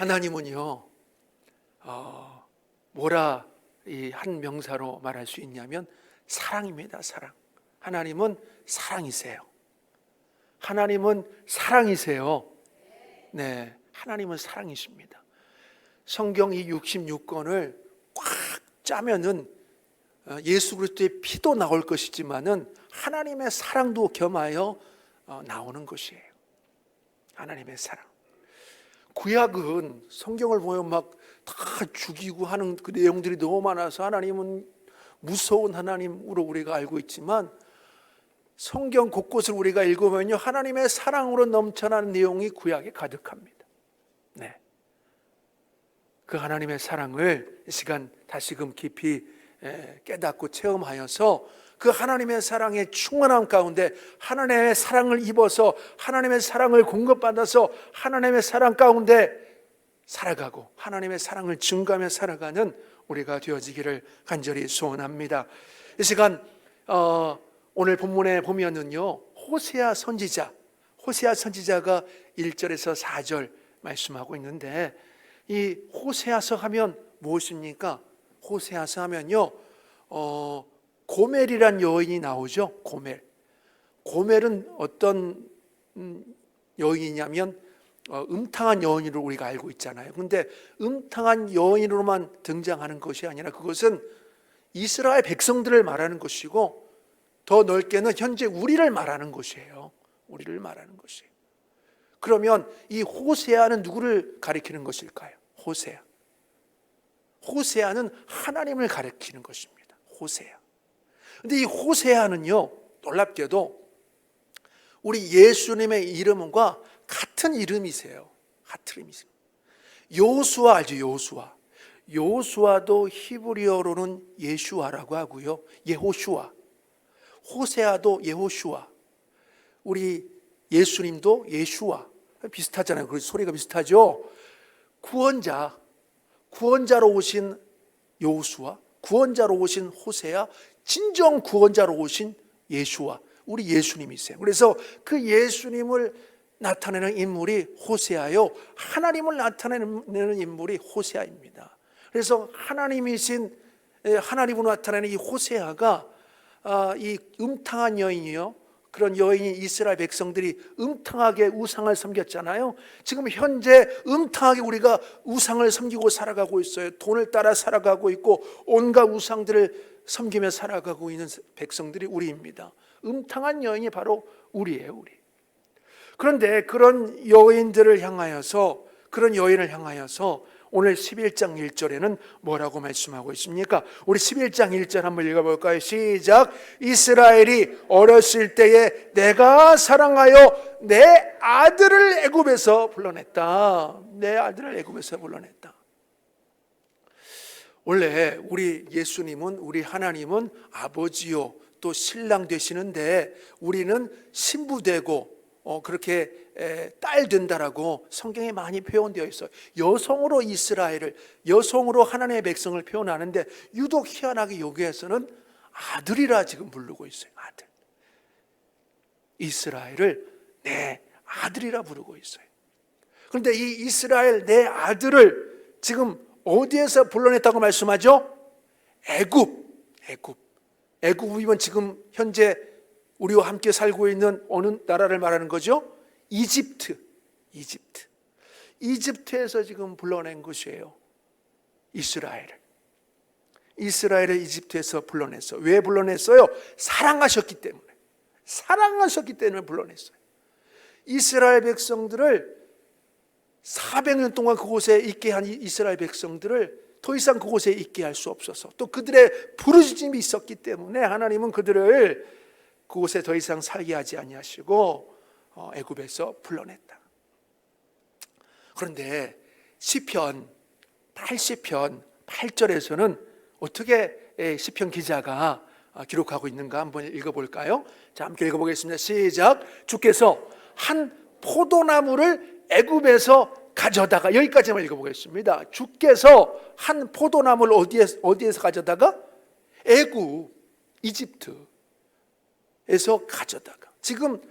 하나님은요, 뭐라 이 한 명사로 말할 수 있냐면 사랑입니다. 사랑. 하나님은 사랑이세요. 하나님은 사랑이세요. 네, 하나님은 사랑이십니다. 성경 이 66권을 꽉 짜면은 예수 그리스도의 피도 나올 것이지만은 하나님의 사랑도 겸하여 나오는 것이에요. 하나님의 사랑. 구약은 성경을 보면 막 다 죽이고 하는 그 내용들이 너무 많아서 하나님은 무서운 하나님으로 우리가 알고 있지만, 성경 곳곳을 우리가 읽으면요, 하나님의 사랑으로 넘쳐나는 내용이 구약에 가득합니다. 네, 그 하나님의 사랑을 이 시간 다시금 깊이 깨닫고 체험하여서 그 하나님의 사랑의 충만함 가운데 하나님의 사랑을 입어서 하나님의 사랑을 공급받아서 하나님의 사랑 가운데 살아가고 하나님의 사랑을 증거하며 살아가는 우리가 되어지기를 간절히 소원합니다. 이 시간 오늘 본문에 보면은요, 호세아 선지자가 1절에서 4절 말씀하고 있는데, 이 호세아서 하면 무엇입니까? 호세아서 하면요, 고멜이란 여인이 나오죠. 고멜은 어떤 여인이냐면 음탕한 여인으로 우리가 알고 있잖아요. 그런데 음탕한 여인으로만 등장하는 것이 아니라 그것은 이스라엘 백성들을 말하는 것이고, 더 넓게는 현재 우리를 말하는 것이에요. 우리를 말하는 것이에요. 그러면 이 호세아는 누구를 가리키는 것일까요? 호세아는 하나님을 가리키는 것입니다. 호세아. 근데 이 호세아는요, 놀랍게도 우리 예수님의 이름과 같은 이름이세요. 같은 이름이세요. 요수아 알죠? 요수아도 히브리어로는 예슈아라고 하고요, 예호슈아. 호세아도 예호슈아. 우리 예수님도 예슈아. 비슷하잖아요. 그 소리가 비슷하죠. 구원자로 오신 요수아, 구원자로 오신 호세아, 진정 구원자로 오신 예수와 우리 예수님이세요. 그래서 그 예수님을 나타내는 인물이 호세아요, 하나님을 나타내는 인물이 호세아입니다. 그래서 하나님으로 나타내는 이 호세아가 이 음탕한 여인이요, 그런 여인이 이스라엘 백성들이 음탕하게 우상을 섬겼잖아요. 지금 현재 음탕하게 우리가 우상을 섬기고 살아가고 있어요. 돈을 따라 살아가고 있고 온갖 우상들을 섬기며 살아가고 있는 백성들이 우리입니다. 음탕한 여인이 바로 우리예요, 우리. 그런데 그런 여인을 향하여서 오늘 11장 1절에는 뭐라고 말씀하고 있습니까? 우리 11장 1절 한번 읽어볼까요? 시작. 이스라엘이 어렸을 때에 내가 사랑하여 내 아들을 애굽에서 불러냈다. 내 아들을 애굽에서 불러냈다. 원래 우리 예수님은, 우리 하나님은 아버지요 또 신랑 되시는데, 우리는 신부 되고 그렇게 딸 된다라고 성경에 많이 표현되어 있어요. 여성으로 이스라엘을, 여성으로 하나님의 백성을 표현하는데, 유독 희한하게 여기에서는 아들이라 지금 부르고 있어요. 아들. 이스라엘을 내 아들이라 부르고 있어요. 그런데 이 이스라엘 내 아들을 지금 어디에서 불러냈다고 말씀하죠? 애굽이면 지금 현재 우리와 함께 살고 있는 어느 나라를 말하는 거죠? 이집트에서 지금 불러낸 것이에요. 이스라엘을 이집트에서 불러냈어요. 왜 불러냈어요? 사랑하셨기 때문에 불러냈어요. 이스라엘 백성들을 400년 동안 그곳에 있게 한 이스라엘 백성들을 더 이상 그곳에 있게 할 수 없어서, 또 그들의 부르짖음이 있었기 때문에 하나님은 그들을 그곳에 더 이상 살게 하지 아니하시고 애굽에서 불러냈다. 그런데 시편 80편 8절에서는 어떻게 시편 기자가 기록하고 있는가 한번 읽어볼까요? 자, 함께 읽어보겠습니다. 시작. 주께서 한 포도나무를 애굽에서 가져다가, 여기까지만 읽어보겠습니다. 주께서 한 포도나무를 어디에서 가져다가? 애굽, 이집트에서 가져다가. 지금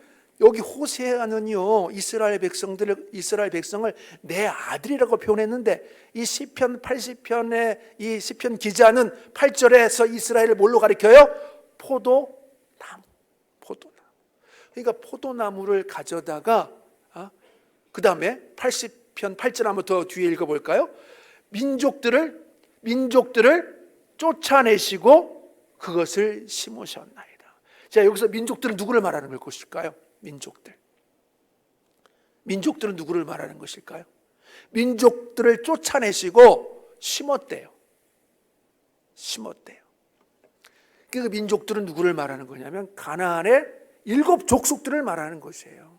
여기 호세아는요, 이스라엘 백성을 내 아들이라고 표현했는데, 이 시편 80편의 이 시편 기자는 8절에서 이스라엘을 뭘로 가리켜요? 포도나무. 그러니까 포도나무를 가져다가 그 다음에 80편 8절 한번 더 뒤에 읽어볼까요? 민족들을 쫓아내시고 그것을 심으셨나이다. 자, 여기서 민족들은 누구를 말하는 것일까요? 민족들은 누구를 말하는 것일까요? 민족들을 쫓아내시고 심었대요. 그 민족들은 누구를 말하는 거냐면 가나안의 7 족속들을 말하는 것이에요.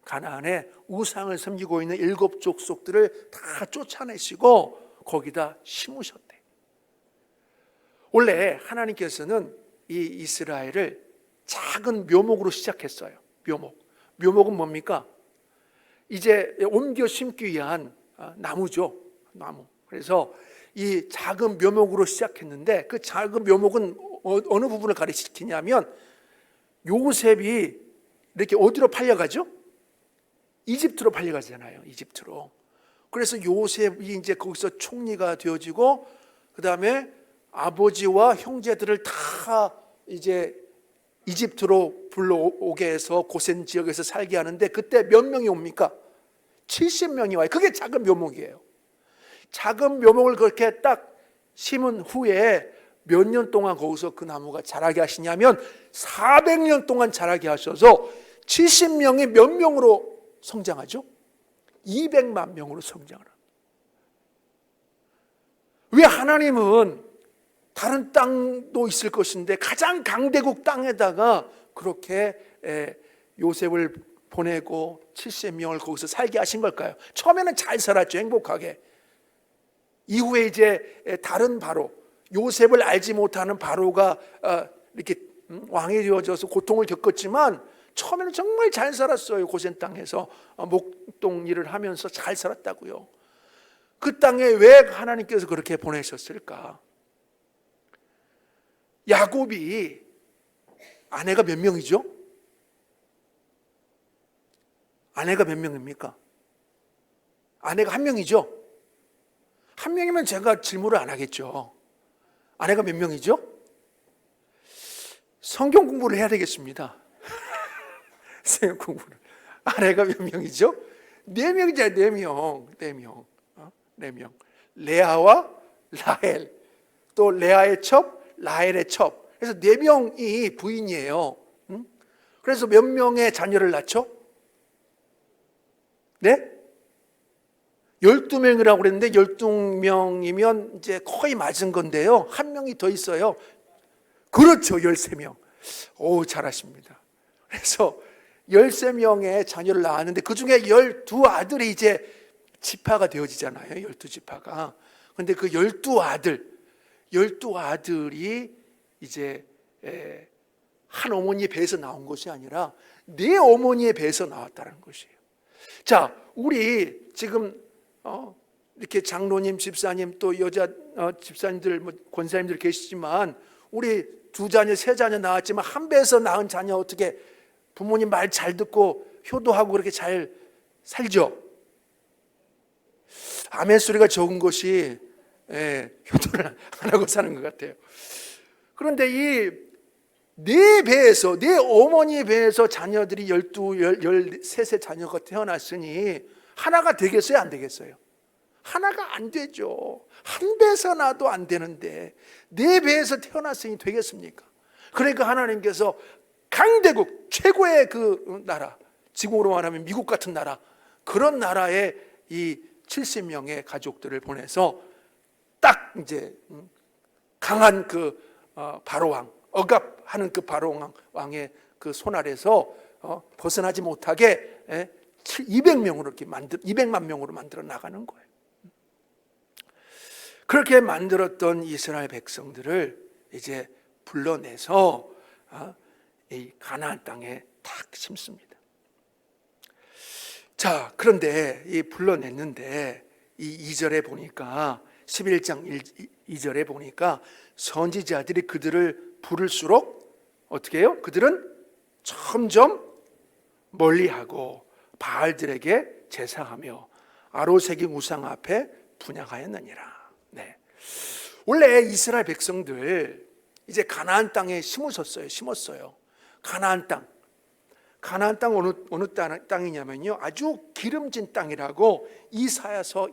가나안의 우상을 섬기고 있는 7 족속들을 다 쫓아내시고 거기다 심으셨대. 원래 하나님께서는 이 이스라엘을 작은 묘목으로 시작했어요. 묘목은 뭡니까? 이제 옮겨 심기 위한 나무죠. 나무. 그래서 이 작은 묘목으로 시작했는데 그 작은 묘목은 어느 부분을 가리키냐면 요셉이 이렇게 어디로 팔려가죠? 이집트로 팔려가잖아요. 이집트로. 그래서 요셉이 이제 거기서 총리가 되어지고 그 다음에 아버지와 형제들을 다 이제 이집트로 불러오게 해서 고센 지역에서 살게 하는데 그때 몇 명이 옵니까? 70명이 와요. 그게 작은 묘목이에요. 작은 묘목을 그렇게 딱 심은 후에 몇 년 동안 거기서 그 나무가 자라게 하시냐면 400년 동안 자라게 하셔서 70명이 몇 명으로 성장하죠? 200만 명으로 성장을 합니다. 왜 하나님은 다른 땅도 있을 것인데 가장 강대국 땅에다가 그렇게 요셉을 보내고 70명을 거기서 살게 하신 걸까요? 처음에는 잘 살았죠. 행복하게. 이후에 이제 다른 바로, 요셉을 알지 못하는 바로가 이렇게 왕이 되어져서 고통을 겪었지만 처음에는 정말 잘 살았어요. 고센 땅에서 목동 일을 하면서 잘 살았다고요. 그 땅에 왜 하나님께서 그렇게 보내셨을까? 야곱이 아내가 몇 명이죠? 아내가 몇 명입니까? 아내가 한 명이죠? 한 명이면 제가 질문을 안 하겠죠. 아내가 몇 명이죠? 성경 공부를 해야 되겠습니다. 성경 공부를. 아내가 몇 명이죠? 4명이잖아요. 4명. 4명. 레아와 라헬, 또 레아의 첩, 라헬의 첩. 그래서 4명이 부인이에요. 그래서 몇 명의 자녀를 낳죠? 네? 12명이라고 그랬는데 12명이면 이제 거의 맞은 건데요. 한 명이 더 있어요. 그렇죠. 13명. 오, 잘하십니다. 그래서 13명의 자녀를 낳았는데 그 중에 12아들이 이제 지파가 되어지잖아요. 12지파가. 그런데 그 12아들이 이제 한 어머니의 배에서 나온 것이 아니라 4 어머니의 배에서 나왔다는 것이에요. 자, 우리 지금 이렇게 장로님, 집사님, 또 여자 집사님들, 권사님들 계시지만 우리 2 자녀, 3 자녀 낳았지만 한 배에서 낳은 자녀 어떻게 부모님 말 잘 듣고 효도하고 그렇게 잘 살죠? 아멘 소리가 적은 것이 효도를 안 하고 사는 것 같아요. 그런데 이 4배에서, 4 어머니의 배에서 자녀들이 13세 자녀가 태어났으니 하나가 되겠어요? 안 되겠어요? 하나가 안 되죠. 한 배에서 나도 안 되는데 4배에서 태어났으니 되겠습니까? 그러니까 하나님께서 강대국, 최고의 그 나라, 지금으로 말하면 미국 같은 나라, 그런 나라에 이 70명의 가족들을 보내서 딱 이제 강한 그 바로왕, 억압하는 그 바로왕의 그 손 아래서 벗어나지 못하게 200명으로 이렇게 200만 명으로 만들어 나가는 거예요. 그렇게 만들었던 이스라엘 백성들을 이제 불러내서 이 가나안 땅에 탁 심습니다. 자, 그런데 이 불러냈는데 이 2절에 보니까 11장 2절에 보니까 선지자들이 그들을 부를수록 어떻게 해요? 그들은 점점 멀리하고 바알들에게 제사하며 아로새긴 우상 앞에 분향하였느니라. 네. 원래 이스라엘 백성들 이제 가나안 땅에 심었어요. 가나안 땅. 가나안 땅 어느 땅이냐면요, 아주 기름진 땅이라고 이사야서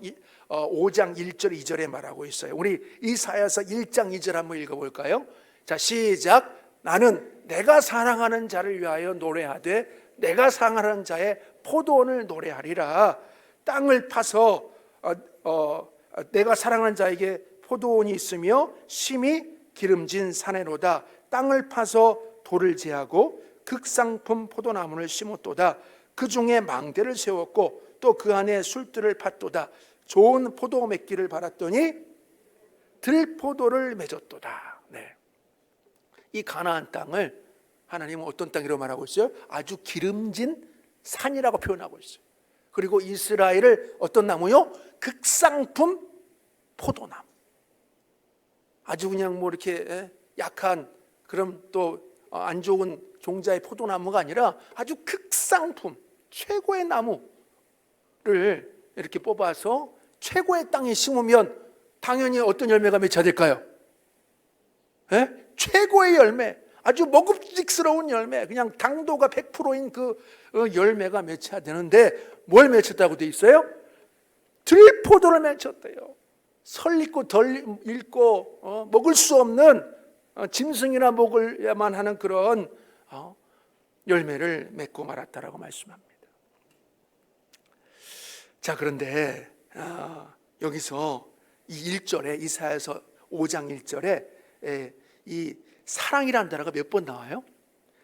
5장 1절 2절에 말하고 있어요. 우리 이사야서 1장 2절 한번 읽어볼까요? 자, 시작. 나는 내가 사랑하는 자를 위하여 노래하되 내가 사랑하는 자의 포도원을 노래하리라. 땅을 파서 내가 사랑하는 자에게 포도원이 있으며 심히 기름진 산에로다. 땅을 파서 돌을 제하고 극상품 포도나무를 심었도다. 그 중에 망대를 세웠고 또 그 안에 술들을 팠도다. 좋은 포도 맺기를 바랐더니 들포도를 맺었도다. 네. 이 가나안 땅을 하나님은 어떤 땅이라고 말하고 있어요? 아주 기름진 산이라고 표현하고 있어요. 그리고 이스라엘을 어떤 나무요? 극상품 포도나무. 아주 그냥 뭐 이렇게 약한 그럼 또 안 좋은 종자의 포도나무가 아니라 아주 극상품 최고의 나무를 이렇게 뽑아서 최고의 땅에 심으면 당연히 어떤 열매가 맺혀야 될까요? 최고의 열매, 아주 먹음직스러운 열매, 그냥 당도가 100%인 그 열매가 맺혀야 되는데 뭘 맺혔다고 돼 있어요? 들포도를 맺혔대요. 설익고 덜 익고 먹을 수 없는 짐승이나 먹을야만 하는 그런 열매를 맺고 말았다라고 말씀합니다. 자, 그런데 여기서 이 1절에 이사야서 5장 1절에 이 사랑이라는 단어가 몇 번 나와요?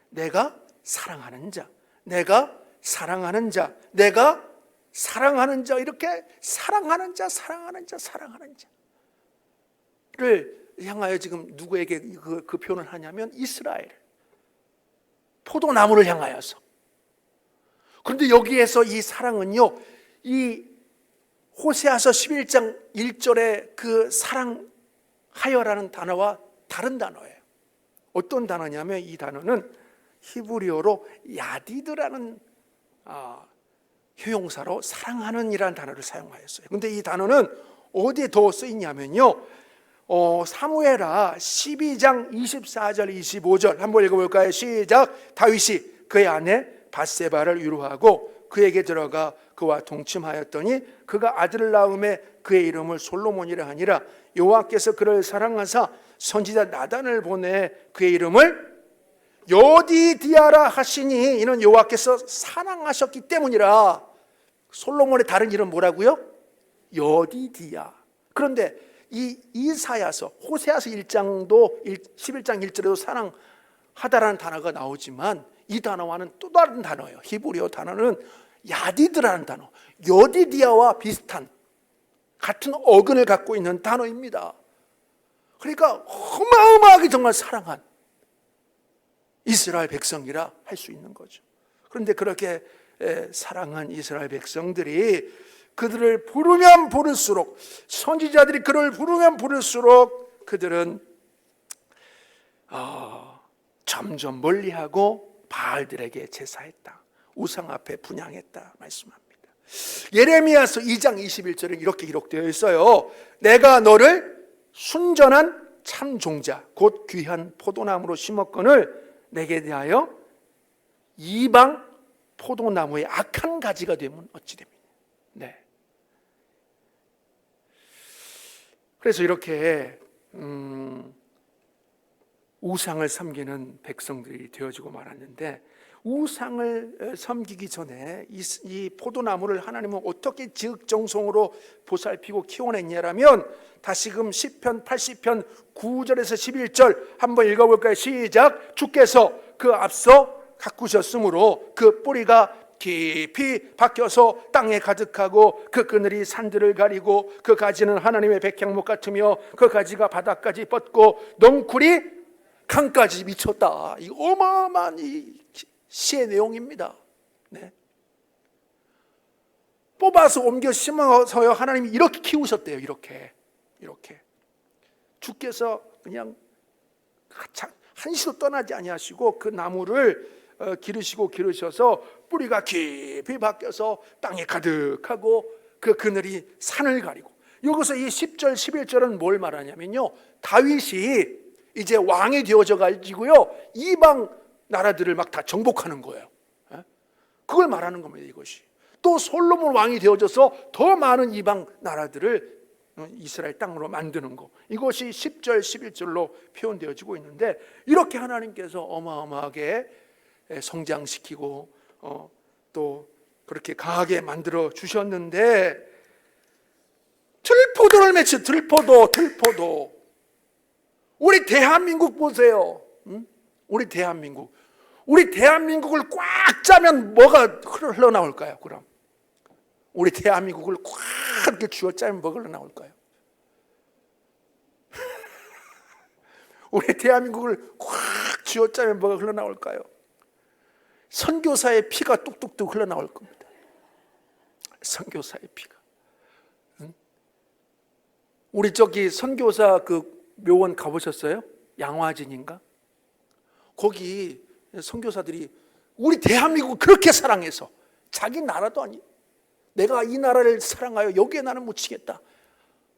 내가 사랑하는 자, 내가 사랑하는 자, 내가 사랑하는 자, 이렇게 사랑하는 자, 사랑하는 자, 사랑하는 자를 향하여 지금 누구에게 그 표현을 하냐면 이스라엘 포도나무를 향하여서. 그런데 여기에서 이 사랑은요, 이 호세아서 11장 1절의 그 사랑하여라는 단어와 다른 단어예요. 어떤 단어냐면 이 단어는 히브리어로 야디드라는 효용사로 사랑하는 이라는 단어를 사용하였어요. 그런데 이 단어는 어디에 더 쓰이냐면요, 사무엘하 12장 24절 25절 한번 읽어볼까요? 시작. 다윗이 그의 아내 밧세바를 위로하고 그에게 들어가 그와 동침하였더니 그가 아들을 낳음에 그의 이름을 솔로몬이라 하니라. 여호와께서 그를 사랑하사 선지자 나단을 보내 그의 이름을 여디디아라 하시니 이는 여호와께서 사랑하셨기 때문이라. 솔로몬의 다른 이름 뭐라고요? 여디디아. 그런데 이 이사야서 호세아서 1장도 11장 1절에도 사랑하다라는 단어가 나오지만 이 단어와는 또 다른 단어예요. 히브리어 단어는 야디드라는 단어, 여디디아와 비슷한 같은 어근을 갖고 있는 단어입니다. 그러니까 어마어마하게 정말 사랑한 이스라엘 백성이라 할 수 있는 거죠. 그런데 그렇게 사랑한 이스라엘 백성들이 그들을 부르면 부를수록, 선지자들이 그를 부르면 부를수록 그들은 점점 멀리하고 바알들에게 제사했다. 우상 앞에 분향했다 말씀합니다. 예레미야서 2장 21절에 이렇게 기록되어 있어요. 내가 너를 순전한 참 종자 곧 귀한 포도나무로 심었거늘 내게 대하여 이방 포도나무의 악한 가지가 되면 어찌 됩니까? 네. 그래서 이렇게 우상을 섬기는 백성들이 되어지고 말았는데, 우상을 섬기기 전에 이 포도나무를 하나님은 어떻게 지극정성으로 보살피고 키워냈냐라면, 다시금 시편 80편 9절에서 11절 한번 읽어볼까요? 시작. 주께서 그 앞서 가꾸셨으므로 그 뿌리가 깊이 박혀서 땅에 가득하고 그 그늘이 산들을 가리고 그 가지는 하나님의 백향목 같으며 그 가지가 바닥까지 뻗고 넝쿨이 강까지 미쳤다. 이 어마어마한 이 시의 내용입니다. 네. 뽑아서 옮겨 심어서요 하나님이 이렇게 키우셨대요. 이렇게 주께서 그냥 한시도 떠나지 아니하시고 그 나무를 기르셔서 뿌리가 깊이 박혀서 땅에 가득하고 그 그늘이 산을 가리고, 여기서 이 10절 11절은 뭘 말하냐면요, 다윗이 이제 왕이 되어져 가지고요 이방 나라들을 막 다 정복하는 거예요. 그걸 말하는 겁니다. 이것이 또 솔로몬 왕이 되어져서 더 많은 이방 나라들을 이스라엘 땅으로 만드는 거, 이것이 10절 11절로 표현되어지고 있는데, 이렇게 하나님께서 어마어마하게 성장시키고 또 그렇게 강하게 만들어 주셨는데, 들포도를 맺혀, 들포도. 우리 대한민국 보세요. 우리 대한민국을 꽉 짜면 뭐가 흘러나올까요? 그럼 우리 대한민국을 꽉 이렇게 쥐어짜면 뭐가 흘러나올까요? 우리 대한민국을 꽉 쥐어짜면 뭐가 흘러나올까요? 선교사의 피가 뚝뚝뚝 흘러나올 겁니다. 선교사의 피가. 우리 저기 선교사 그 묘원 가보셨어요? 양화진인가? 거기 선교사들이 우리 대한민국을 그렇게 사랑해서, 자기 나라도 아니, 내가 이 나라를 사랑하여 여기에 나는 묻히겠다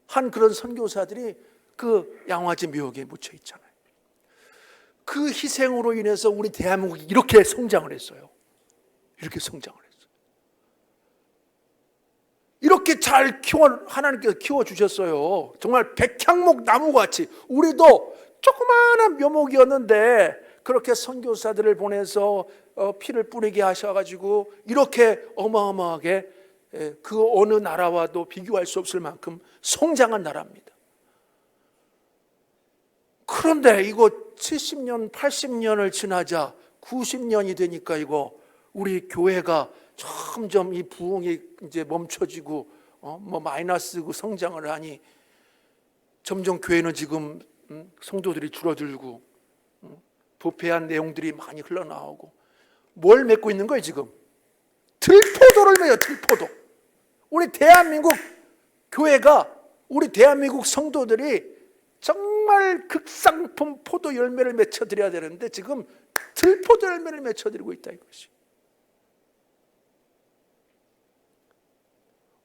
한 그런 선교사들이 그 양화진 묘역에 묻혀 있잖아요. 그 희생으로 인해서 우리 대한민국이 이렇게 성장을 했어요. 이렇게 성장을 했어요. 이렇게 잘 하나님께서 키워주셨어요. 정말 백향목 나무같이. 우리도 조그마한 묘목이었는데 그렇게 선교사들을 보내서 피를 뿌리게 하셔가지고 이렇게 어마어마하게 그 어느 나라와도 비교할 수 없을 만큼 성장한 나라입니다. 그런데 이거 70년, 80년을 지나자 90년이 되니까 이거 우리 교회가 점점 이 부흥이 이제 멈춰지고 뭐 마이너스고 성장을 하니 점점 교회는 지금 성도들이 줄어들고 부패한 내용들이 많이 흘러나오고, 뭘 맺고 있는 거예요 지금? 들포도를 맺어요. 들포도. 우리 대한민국 교회가, 우리 대한민국 성도들이 정말 극상품 포도 열매를 맺혀드려야 되는데 지금 들포도 열매를 맺혀드리고 있다 이것이.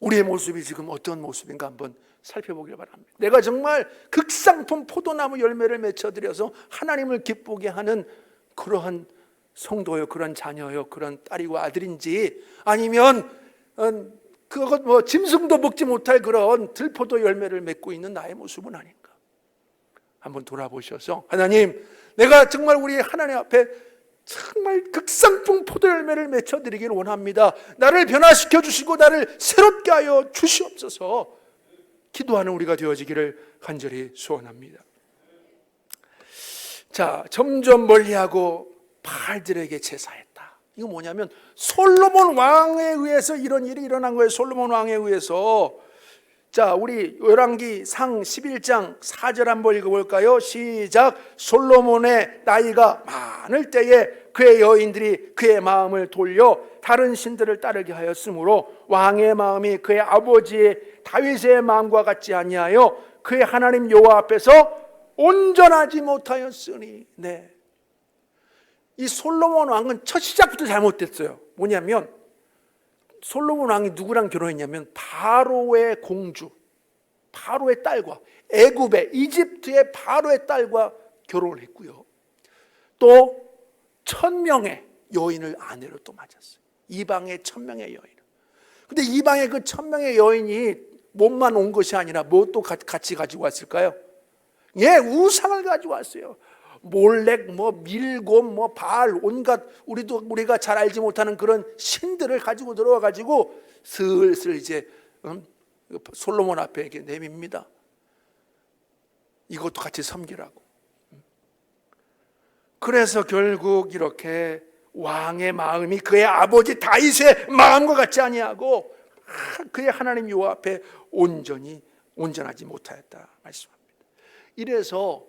우리의 모습이 지금 어떤 모습인가 한번 살펴보길 바랍니다. 내가 정말 극상품 포도나무 열매를 맺혀드려서 하나님을 기쁘게 하는 그러한 성도요, 그런 자녀요, 그런 딸이고 아들인지, 아니면 그것 뭐 짐승도 먹지 못할 그런 들포도 열매를 맺고 있는 나의 모습은 아닌가 한번 돌아보셔서, 하나님, 내가 정말 우리 하나님 앞에 정말 극상품 포도 열매를 맺혀드리길 원합니다. 나를 변화시켜 주시고 나를 새롭게 하여 주시옵소서 기도하는 우리가 되어지기를 간절히 소원합니다. 자, 점점 멀리하고 바알들에게 제사했다. 이거 뭐냐면 솔로몬 왕에 의해서 이런 일이 일어난 거예요. 솔로몬 왕에 의해서. 자, 우리 열왕기 상 11장 4절 한번 읽어볼까요? 시작. 솔로몬의 나이가 많을 때에 그의 여인들이 그의 마음을 돌려 다른 신들을 따르게 하였으므로 왕의 마음이 그의 아버지 다윗의 마음과 같지 아니하여 그의 하나님 여호와 앞에서 온전하지 못하였으니. 네. 이 솔로몬 왕은 첫 시작부터 잘못됐어요. 뭐냐면 솔로몬 왕이 누구랑 결혼했냐면 바로의 공주, 바로의 딸과 애굽의 이집트의 바로의 딸과 결혼을 했고요. 또 1000명의 여인을 아내로 또 맞았어요. 이방의 1000명의 여인. 근데 이방의 그 1000명의 여인이 몸만 온 것이 아니라 뭐 또 같이 가지고 왔을까요? 예, 우상을 가지고 왔어요. 몰렉, 뭐 밀곰, 뭐 바알, 온갖 우리가 잘 알지 못하는 그런 신들을 가지고 들어와 가지고 슬슬 이제 솔로몬 앞에 이렇게 내밉니다. 이것도 같이 섬기라고. 그래서 결국 이렇게 왕의 마음이 그의 아버지 다윗의 마음과 같지 아니하고 그의 하나님 여호와 앞에 온전하지 못하였다 말씀합니다. 이래서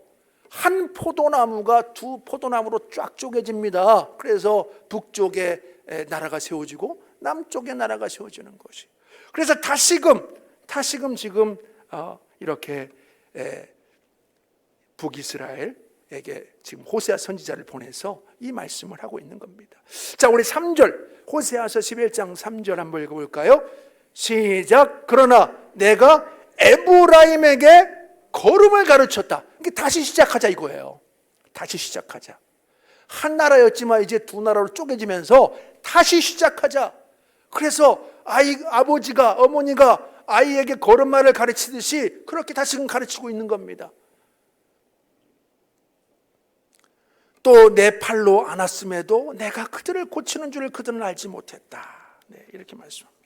한 포도나무가 두 포도나무로 쫙 쪼개집니다. 그래서 북쪽에 나라가 세워지고 남쪽에 나라가 세워지는 것이. 그래서 다시금 지금 이렇게 북이스라엘, 에게 지금 호세아 선지자를 보내서 이 말씀을 하고 있는 겁니다. 자, 우리 3절 호세아서 11장 3절 한번 읽어볼까요? 시작. 그러나 내가 에브라임에게 걸음을 가르쳤다. 다시 시작하자 이거예요. 다시 시작하자. 한 나라였지만 이제 두 나라로 쪼개지면서 다시 시작하자. 그래서 아버지가, 어머니가 아이에게 걸음마를 가르치듯이 그렇게 다시금 가르치고 있는 겁니다. 또 내 팔로 안았음에도 내가 그들을 고치는 줄을 그들은 알지 못했다. 네, 이렇게 말씀합니다.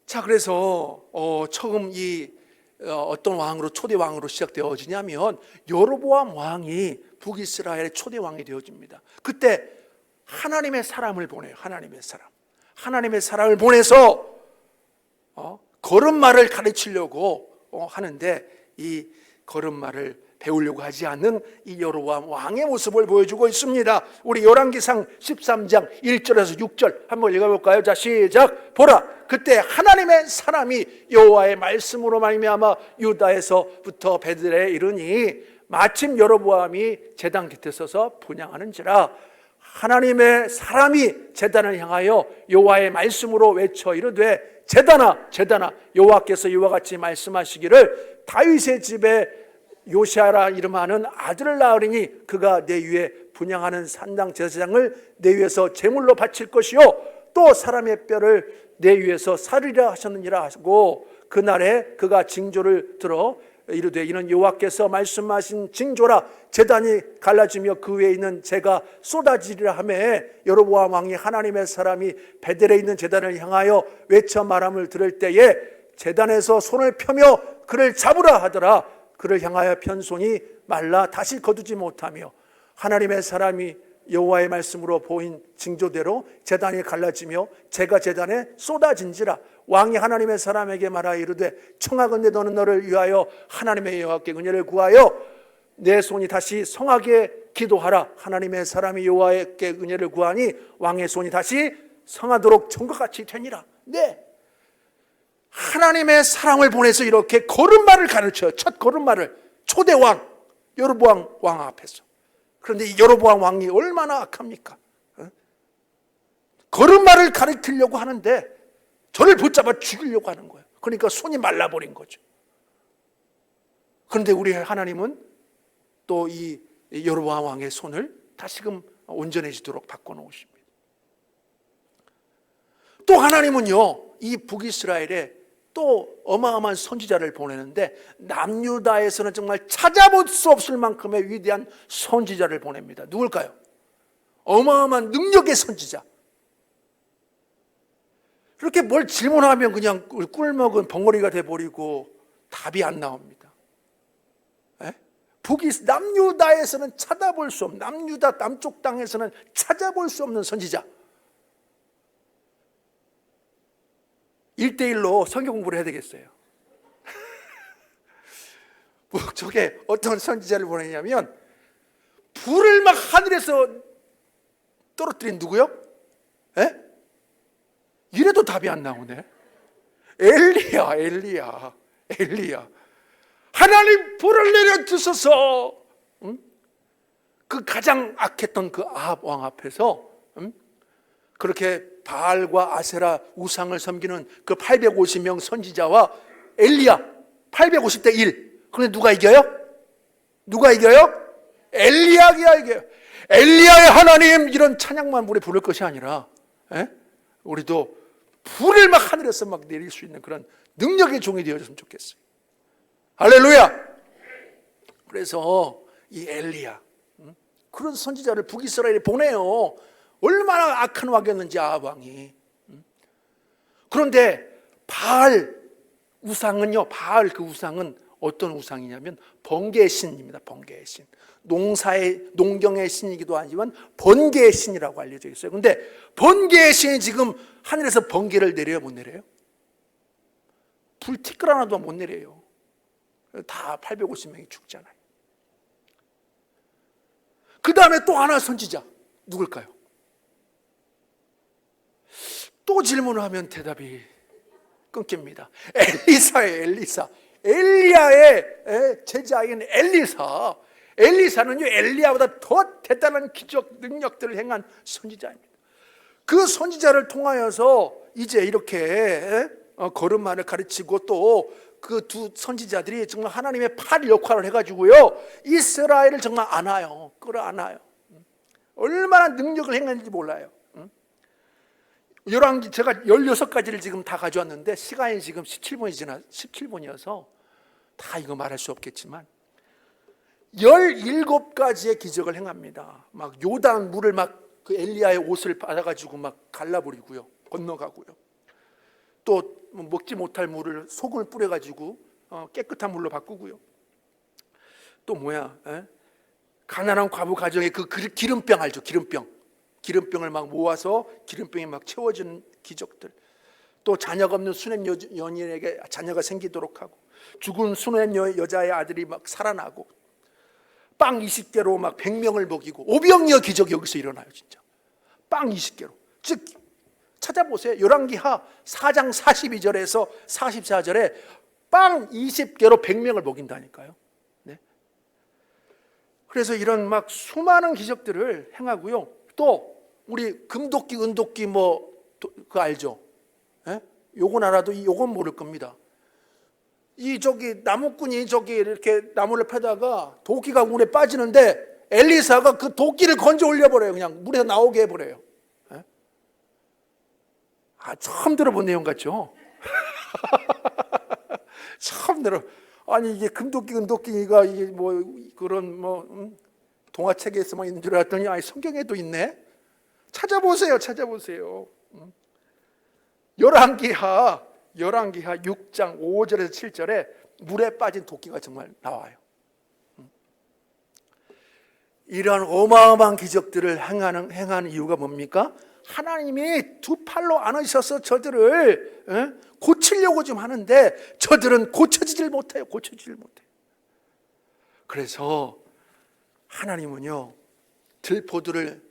자, 그래서 처음 이 어떤 왕으로, 초대 왕으로 시작되어지냐면 여로보암 왕이 북이스라엘의 초대 왕이 되어집니다. 그때 하나님의 사람을 보내요. 하나님의 사람을 보내서 걸음마를 가르치려고 하는데 이 걸음마를 배우려고 하지 않는 이 여로보암 왕의 모습을 보여주고 있습니다. 우리 열왕기상 13장 1절에서 6절 한번 읽어볼까요? 자, 시작. 보라, 그때 하나님의 사람이 여호와의 말씀으로 말미암아 유다에서부터 베들레에 이르니 마침 여로보암이 제단 곁에 서서 분향하는지라. 하나님의 사람이 제단을 향하여 여호와의 말씀으로 외쳐 이르되 제단아 여호와께서 이와 같이 말씀하시기를 다윗의 집에 요시아라 이름하는 아들을 낳으리니 그가 내 위에 분향하는 산당 제사장을 내 위에서 제물로 바칠 것이요 또 사람의 뼈를 내 위에서 살리라 하셨느니라 하고 그날에 그가 징조를 들어 이르되 이는 여호와께서 말씀하신 징조라. 제단이 갈라지며 그 위에 있는 재가 쏟아지리라 하매 여로보암 왕이 하나님의 사람이 베델에 있는 제단을 향하여 외쳐 말함을 들을 때에 제단에서 손을 펴며 그를 잡으라 하더라. 그를 향하여 편 손이 말라 다시 거두지 못하며 하나님의 사람이 여호와의 말씀으로 보인 징조대로 제단이 갈라지며 재가 제단에 쏟아진지라. 왕이 하나님의 사람에게 말하여 이르되 청하건대 너는 너를 위하여 하나님의 여호와께 은혜를 구하여 내 손이 다시 성하게 기도하라. 하나님의 사람이 여호와께 은혜를 구하니 왕의 손이 다시 성하도록 전과 같이 되니라. 네, 하나님의 사랑을 보내서 이렇게 걸음마를 가르쳐요. 첫 걸음마를 초대왕 여로보암 왕 앞에서. 그런데 이 여로보암 왕이 얼마나 악합니까? 걸음마를 가르치려고 하는데 저를 붙잡아 죽이려고 하는 거예요. 그러니까 손이 말라버린 거죠. 그런데 우리 하나님은 또 이 여로보암 왕의 손을 다시금 온전해지도록 바꿔놓으십니다. 또 하나님은요, 이 북이스라엘에 또 어마어마한 선지자를 보내는데 남유다에서는 정말 찾아볼 수 없을 만큼의 위대한 선지자를 보냅니다. 누굴까요? 어마어마한 능력의 선지자. 그렇게 뭘 질문하면 그냥 꿀먹은 벙어리가 돼버리고 답이 안 나옵니다. 남유다에서는 찾아볼 수 없는, 남유다 남쪽 땅에서는 찾아볼 수 없는 선지자. 1대1로 성경 공부를 해야 되겠어요. 저게 어떤 선지자를 보내냐면 불을 막 하늘에서 떨어뜨린 누구요? 이래도 답이 안 나오네. 엘리야. 하나님 불을 내려 주소서. 그 가장 악했던 그 아합 왕 앞에서 그렇게 바알과 아세라 우상을 섬기는 그 850명 선지자와 엘리야 850대 1. 그런데 누가 이겨요? 엘리야가 이겨요. 엘리야의 하나님 이런 찬양만 우리 부를 것이 아니라 우리도 불을 막 하늘에서 막 내릴 수 있는 그런 능력의 종이 되어졌으면 좋겠어요. 할렐루야. 그래서 이 엘리야 그런 선지자를 북이스라엘에 보내요. 얼마나 악한 왕이었는지 아합 왕이. 그런데 바알 우상은요, 바알 그 우상은 어떤 우상이냐면 번개의 신입니다. 번개의 신. 농경의 신이기도 하지만 번개의 신이라고 알려져 있어요. 그런데 번개의 신이 지금 하늘에서 번개를 내려요, 못 내려요? 불 티끌 하나도 못 내려요. 다 850명이 죽잖아요. 그 다음에 또 하나 선지자 누굴까요? 또 질문을 하면 대답이 끊깁니다. 엘리사예요. 엘리야. 엘리야의 제자인 엘리사. 엘리사는요, 엘리야보다 더 대단한 기적 능력들을 행한 선지자입니다. 그 선지자를 통하여서 이제 이렇게 걸음마를 가르치고 또 그 두 선지자들이 정말 하나님의 팔 역할을 해가지고요, 이스라엘을 정말 안아요. 끌어안아요. 얼마나 능력을 행했는지 몰라요. 열왕기 제가 16가지를 지금 다 가져왔는데 시간이 지금 17분이어서 다 이거 말할 수 없겠지만 17가지의 기적을 행합니다. 막 요단 물을 막 그 엘리야의 옷을 받아가지고 막 갈라버리고요, 건너가고요. 또 먹지 못할 물을 소금을 뿌려가지고 깨끗한 물로 바꾸고요. 또 뭐야? 가난한 과부 가정에 그 기름병 알죠? 기름병을 막 모아서 기름병이 막 채워지는 기적들. 또 자녀가 없는 수냄 여인에게 자녀가 생기도록 하고, 죽은 수냄 여자의 아들이 막 살아나고, 빵 20개로 막 100명을 먹이고, 오병이어 기적이 여기서 일어나요. 진짜 빵 20개로. 즉 찾아보세요. 열왕기하 4장 42절에서 44절에 빵 20개로 100명을 먹인다니까요. 네? 그래서 이런 막 수많은 기적들을 행하고요. 또 우리 금도끼, 은도끼 그거 알죠? 예? 요건 알아도 요건 모를 겁니다. 나무꾼이 이렇게 나무를 패다가 도끼가 물에 빠지는데 엘리사가 그 도끼를 건져 올려버려요. 그냥 물에서 나오게 해버려요. 예? 처음 들어본 내용 같죠? 처음 아니 이게 금도끼, 은도끼가 이게 그런 동화책에서만 있는 줄 알았더니 성경에도 있네. 찾아보세요. 열왕기하 6장 5절에서 7절에 물에 빠진 도끼가 정말 나와요. 이런 어마어마한 기적들을 행하는 이유가 뭡니까? 하나님이 두 팔로 안으셔서 저들을 고치려고 좀 하는데 저들은 고쳐지질 못해요. 그래서 하나님은요, 들포들을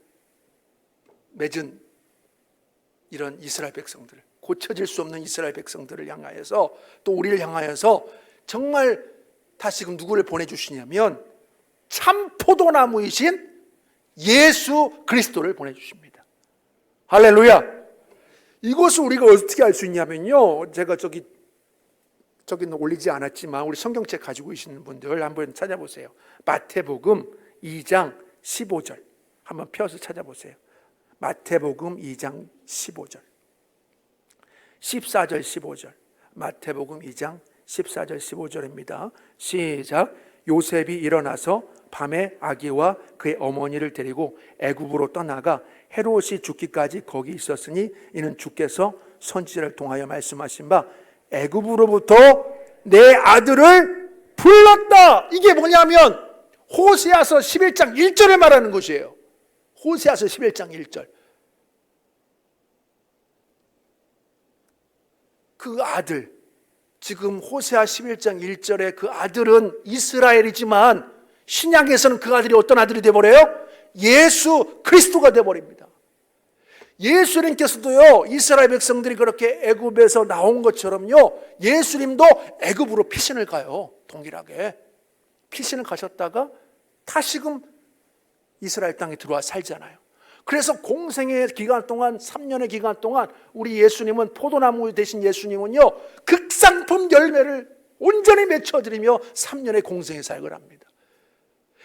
맺은 이런 이스라엘 백성들을, 고쳐질 수 없는 이스라엘 백성들을 향하여서, 또 우리를 향하여서 정말 다시금 누구를 보내주시냐면 참 포도나무이신 예수 그리스도를 보내주십니다. 할렐루야. 이것을 우리가 어떻게 알 수 있냐면요, 제가 저기는 올리지 않았지만 우리 성경책 가지고 계시는 분들 한번 찾아보세요. 마태복음 2장 15절 한번 펴서 찾아보세요. 마태복음 2장 15절 14절 15절 마태복음 2장 14절 15절입니다. 시작. 요셉이 일어나서 밤에 아기와 그의 어머니를 데리고 애굽으로 떠나가 헤롯이 죽기까지 거기 있었으니 이는 주께서 선지자를 통하여 말씀하신 바 애굽으로부터 내 아들을 불렀다. 이게 뭐냐면 호세아서 11장 1절을 말하는 것이에요. 호세아서 11장 1절. 그 아들, 지금 호세아 11장 1절에 그 아들은 이스라엘이지만 신약에서는 그 아들이 어떤 아들이 되어버려요? 예수 그리스도가 되어버립니다. 예수님께서도요, 이스라엘 백성들이 그렇게 애굽에서 나온 것처럼요, 예수님도 애굽으로 피신을 가요. 동일하게 피신을 가셨다가 다시금 이스라엘 땅에 들어와 살잖아요. 그래서 공생의 기간 동안, 3년의 기간 동안 우리 예수님은, 포도나무 대신 예수님은요, 극상품 열매를 온전히 맺혀드리며 3년의 공생의 사역을 합니다.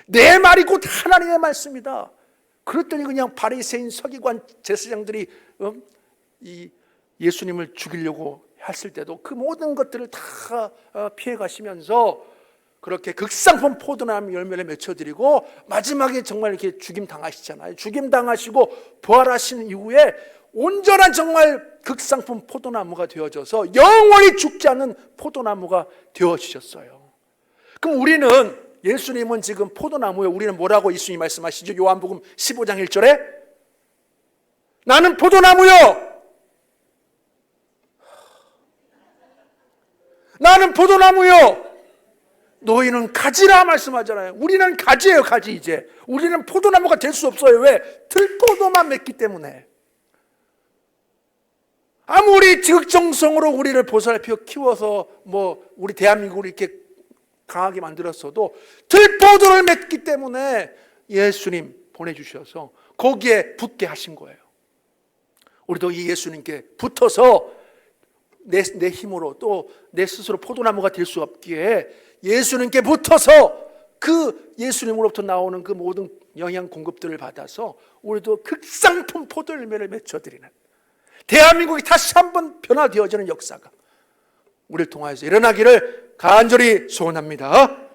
내 말이 곧 하나님의 말씀이다. 그랬더니 그냥 바리새인, 서기관, 제사장들이 이 예수님을 죽이려고 했을 때도 그 모든 것들을 다 피해 가시면서 그렇게 극상품 포도나무 열매를 맺혀드리고 마지막에 정말 이렇게 죽임 당하시잖아요. 죽임 당하시고 부활하신 이후에 온전한 정말 극상품 포도나무가 되어져서 영원히 죽지 않는 포도나무가 되어지셨어요. 그럼 우리는, 예수님은 지금 포도나무에, 우리는 뭐라고 예수님이 말씀하시죠? 요한복음 15장 1절에 나는 포도나무요, 나는 포도나무요, 너희는 가지라 말씀하잖아요. 우리는 가지예요. 가지. 이제 우리는 포도나무가 될 수 없어요. 왜? 들포도만 맺기 때문에. 아무리 지극정성으로 우리를 보살펴 키워서 우리 대한민국을 이렇게 강하게 만들었어도 들포도를 맺기 때문에 예수님 보내주셔서 거기에 붙게 하신 거예요. 우리도 이 예수님께 붙어서 내 힘으로 또 내 스스로 포도나무가 될 수 없기에 예수님께 붙어서 그 예수님으로부터 나오는 그 모든 영양 공급들을 받아서 우리도 극상품 포도 열매를 맺어드리는, 대한민국이 다시 한번 변화되어지는 역사가 우리를 통하여서 일어나기를 간절히 소원합니다.